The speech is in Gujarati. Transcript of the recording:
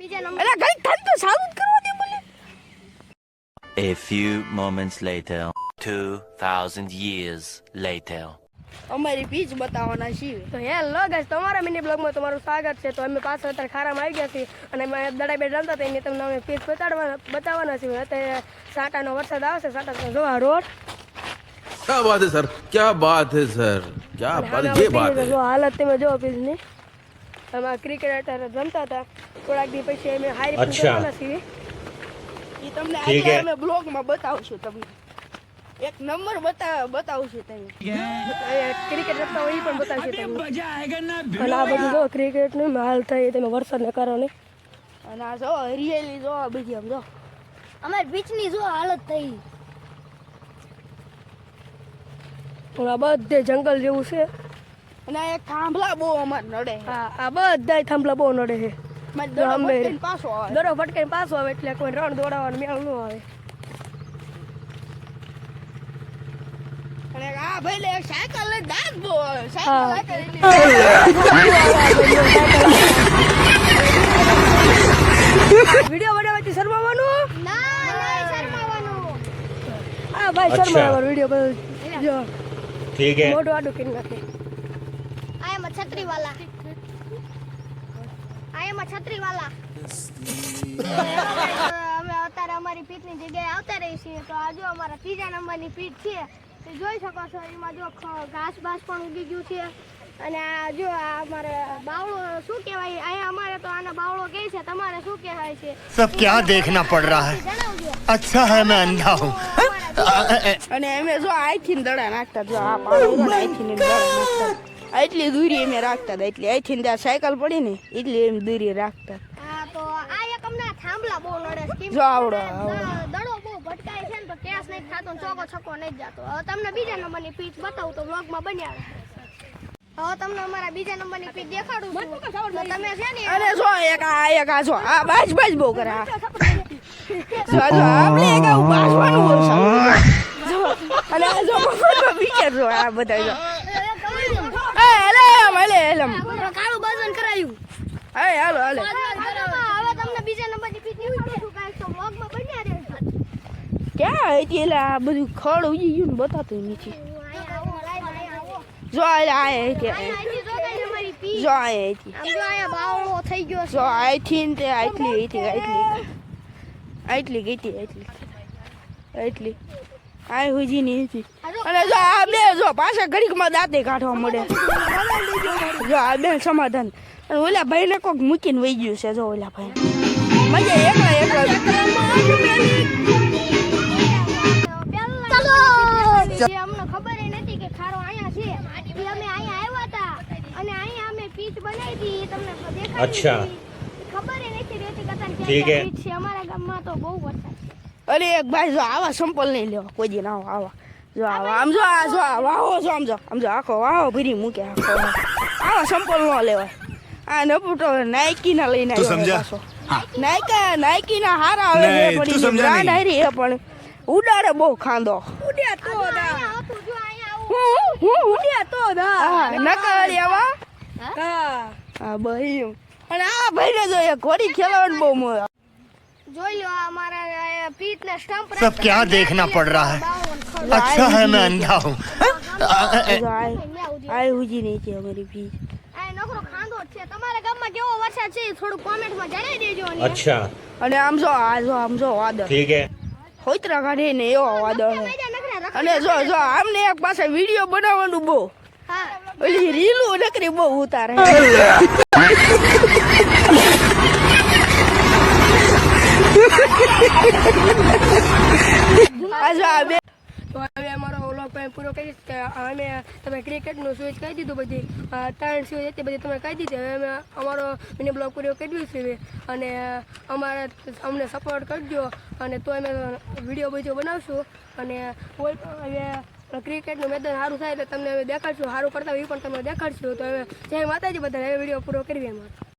અરે ગઈ તન તો સારું કરવા દે મને. A few moments later, 2000 years later. અમારી પીચ બતાવવાના છીએ. તો હેલો ગાઈસ, તમારા મિની બ્લોગમાં તમારું સ્વાગત છે. તો અમે પાછા અત્યારે ખારામાં આવી ગયા છીએ અને અમે દડા બે રમતા હતા એને તમને અમે પીચ બતાવવાના છીએ. અત્યારે સાટાનો વરસાદ આવશે. સાટા જો આ રોડ. क्या बात है सर, क्या बात है सर, क्या बात है, ये बात है. જો હાલત તમે જો પીચની. અમે ક્રિકેટ અત્યારે રમતા હતા. થોડાક દી પછી અમે હારી બનવાના છીએ. એ તમને આજે અમે બ્લોગમાં બતાવશું તમને. એક નંબર બતાવશું તમને. ક્રિકેટ રમતા હોય એ પણ બતાવશું તમને. અને આ બધું જો ક્રિકેટનું હાલ થાય તમે વરસાદના કારણે. અને આ જો હરિયાળી જો આ બધી આમ જો અમારી બીચની જો હાલત થઈ. આ બધે જંગલ જેવું છે. અને આ એક થાંભલા બહુ અમારે નડે. હા, આ બધા થાંભલા બહુ નડે છે. પાછો આવે દડો ફટકાઈને પાછો આવે એટલે કોઈ રણ દોડાવવાનું મેળ ન આવે. અને આ ભાઈ લે સાયકલ લઈને દાંત બહુ આવે. હા. વિડીયો બનાવવાથી શરમાવાનું? ના શરમાવાનું. હા ભાઈ, શરમાવાનો વિડીયો જો ठीक है. મોટું આડું કરી નાખે. આય માં છત્રી વાલા. અમે અત્યારે અમારી પીઠની જગ્યાએ આવતા રહી છીએ. તો આ જો અમારા ત્રીજા નંબરની પીઠ છે. તે જોઈ શકો છો એમાં જો ઘાસ બાસ પણ ઉગી ગયું છે. અને આ જો આ અમારે બાવળો શું કહેવાય અહીંયા અમારે તો આને બાવળો કહે છે. તમારે શું કહેવાય છે? सब क्या देखना पड़ रहा है. જણાવજો. अच्छा है मैं अंधा हूँ. અને અમે જો આઈથી દડા નાખતા. જો આ પાડો આઈથી દડા નાખતા. એટલી દૂરી અમે રાખતા હતા. એટલે અહીંથી ત્યાં સાયકલ પડી ને એટલી એમ દૂરી રાખતા. હા, તો આ એક અમને થાંભલા બહુ નડે છે. જો આવડો દડો બહુ ભટકાય છે ને તો કેસ નહીં થતો ને ચોકો છક્કો નહીં જતો. હવે તમને બીજા નંબરની પીચ બતાવું તો વ્લોગમાં બન્યા રહે. હવે તમને અમારા બીજા નંબરની પીચ દેખાડું છું. તો તમે છે ને અને જો એક આ જો આ બાજ બહુ કરે. આ જો આપણે એક આવું બાજવાનું બહુ સારું. જો અને આ જો વિચાર જો આ બધા જો કાળું બાજન કરાયું. હાલો હવે તમને બીજા નંબરની પીચ દેખાડું છું. કાંઈક તો વ્લોગમાં બન્યા રહે. ક્યાં હતી એટલે આ બધું ખડ ઉજી ગયું ને બતાતું નથી. અહીંયા આવો, અહીંયા આવો. જો આ અહીંયાથી જો કાંઈ અમારી પીચ. જો આ હતી. આમ જો અહીંયા બાવળો થઈ ગયો છે. જો આથી ને તે આટલી હતી આટલી આ હુજી ની હતી. અને જો આ બે જો પાછા ઘડીકમાં દાંતે કાઢવા મળે. જો આ બે સમાધાન. અને ઓલા ભાઈ ને કોક મૂકીને વહી ગયું છે. જો ઓલા ભાઈ મજા એકલા જે અમને ખબર નથી કે ખારો અહીંયા છે. એ અમે અહીંયા આવ્યા હતા અને અહીંયા અમે પીચ બનાવી હતી. તમને દેખાડી. અચ્છા. ખબર નથી રહેતી કતાર કે ઠીક હે. પીચ છે. અમારા ગામમાં તો બહુ વરસાદ છે. અરે એક ભાઈ જો આવા સંપલ નહીં લેવા કોઈ દિન. આવા જો આવા આમ જો આ જો આ વાહો જો આમ જો આખો વાહો ભરી મૂકે આખો. આવા સંપલ ન લેવાય. આ નપુટો નાઇકી ના લઈને આવ્યો પાછો. નાઇકી ના હારા આવે છે પણ બ્રાન્ડ હારી છે પણ ઉડાડે બહુ ખાંદો. ઉડ્યા તો અહીંયા હતું જો અહીંયા આવું. હું ઉડ્યા તો હા નકારી આવા. હા ભાઈ અને આ ભાઈને જો એક ઘોડી ખેલાવવાનું બહુ મોય. જોઈ લો આ અમારા પીચ ને સ્ટમ્પ सब क्या देखना पड़ रहा है. अच्छा है मैं अंधा हूँ. આ હુજી નહીં છે અમારી ફી. આ નકરો ખાંદો છે. તમારા ગામમાં કેવો વરસાદ છે થોડું કોમેન્ટમાં જણાવી દેજો. अच्छा. અને આમ જો આમ જો વાદળ ठीक है. હોઈતરા કાઢે ને એવો વાદળ છે. અને જો આમને એક પાસે વિડીયો બનાવવાનું બહુ. હા ઓલી રીલું નકરી બહુ ઉતારે. તો હવે અમારો વ્લોગ પૂરો કરીશ કે અમે તમે ક્રિકેટનું સ્વિચ કહી દીધું બધી 3 સ્વિચ હતી બધી તમે કહી દીધી. હવે અમે અમારો મિની બ્લોગ પૂરો કર્યું છે અને અમને સપોર્ટ કરજો. અને તો અમે વિડીયો બધો બનાવશું અને કોઈ હવે ક્રિકેટનું મેદાન સારું થાય એટલે તમને અમે દેખાડશું. સારું કરતા હોય એ પણ તમને દેખાડશું. તો હવે જય માતાજી બધા. હવે વિડીયો પૂરો કરવી અમારો.